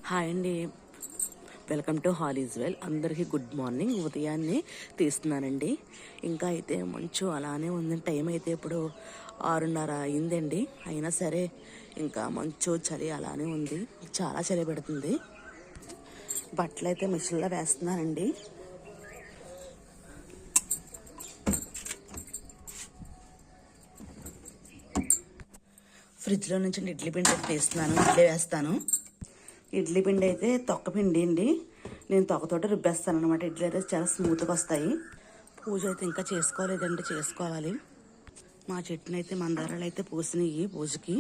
Hi అండి, welcome to hall is well. అందరికీ good morning. ఉదయాన్నే తీస్తున్నానండి. ఇంకా అయితే మంచు అలానే ఉంది. టైం అయితే ఇప్పుడు 6:30 అయిందండి. అయినా సరే ఇంకా మంచు చలి అలానే ఉంది. చాలా చలి పెడుతుంది. బట్టలు అయితే మిషన్లో వేస్తున్నానండి. ఫ్రిడ్జ్లో నుంచి ఇడ్లీ పిండి తీస్తున్నాను, ఇడ్లీ వేస్తాను. ఇడ్లీ పిండి అయితే తొక్క పిండి అండి. నేను తొక్కతోటి రుబ్బేస్తాను అనమాట. ఇడ్లీ అయితే చాలా స్మూత్గా వస్తాయి. పూజ అయితే ఇంకా చేసుకోలేదండి, చేసుకోవాలి. మా చెట్టుని అయితే మందారాలు అయితే పూసినాయి పూజకి.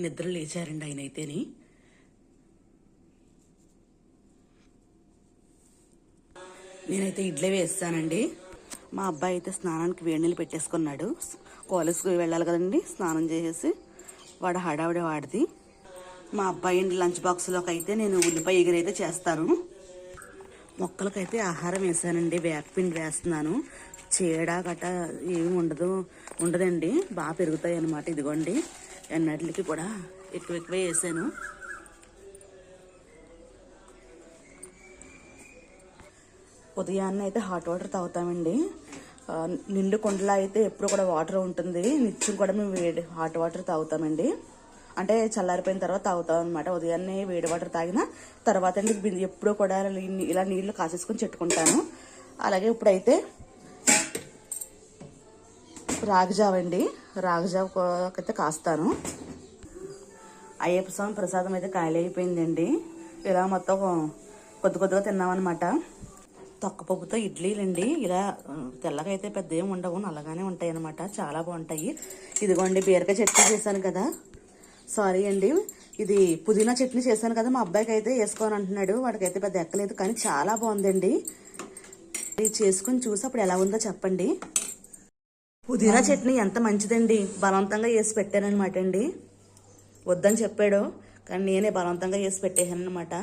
నిద్ర లేచారండి ఆయన అయితేని. నేనైతే ఇడ్లీ వేస్తానండి. మా అబ్బాయి అయితే స్నానానికి వేడి నీళ్ళు పెట్టేసుకున్నాడు. కాలేజ్కి వెళ్ళాలి కదండి, స్నానం చేసేసి వాడు హడావిడి వాడిది. మా అబ్బాయి లంచ్ బాక్స్లోకి అయితే నేను ఉల్లిపాయ ఎగురైతే చేస్తాను. మొక్కలకైతే ఆహారం వేసానండి, వేపపిండి వేస్తున్నాను. చీడ గట్ట ఏమి ఉండదండి, బాగా పెరుగుతాయి అన్నమాట. ఇదిగోండి, ఎన్నటికి కూడా ఎక్కువ వేసాను. ఉదయాన్నే అయితే హాట్ వాటర్ తాగుతామండి. నిండు కుండలో అయితే ఎప్పుడు కూడా వాటర్ ఉంటుంది. నిత్యం కూడా మేము హాట్ వాటర్ తాగుతామండి. అంటే చల్లారిపోయిన తర్వాత తాగుతాం అనమాట. ఉదయాన్నే వేడి వాటర్ తాగిన తర్వాత అండి ఎప్పుడూ కూడా ఇలా నీళ్లు కాసేసుకొని చెట్టుకుంటాను. అలాగే ఇప్పుడైతే రాగిజావ అండి, రాగిజావకైతే కాస్తాను. అయ్యప్ప స్వామి ప్రసాదం అయితే ఖాళీ అయిపోయిందండి. ఇలా మొత్తం కొద్దిగా తిన్నామన్నమాట. తొక్కపప్పుతో ఇడ్లీలండి. ఇలా తెల్లగా అయితే పెద్ద ఏమి ఉండవు, నల్లగానే ఉంటాయి అనమాట. చాలా బాగుంటాయి. ఇదిగోండి, బీరకాయ చట్నీ చేశాను కదా, సారీ అండి, ఇది పుదీనా చట్నీ చేశాను కదా. మా అబ్బాయికి అయితే వేసుకోని అంటున్నాడు. వాడికైతే పెద్ద ఎక్కలేదు, కానీ చాలా బాగుందండి. ఇది చేసుకుని చూసి అప్పుడు ఎలా ఉందో చెప్పండి. పుదీనా చట్నీ ఎంత మంచిదండి. బలవంతంగా వేసి పెట్టానమాట అండి. వద్దని చెప్పాడు, కానీ నేనే బలవంతంగా వేసి పెట్టేశాను అనమాట.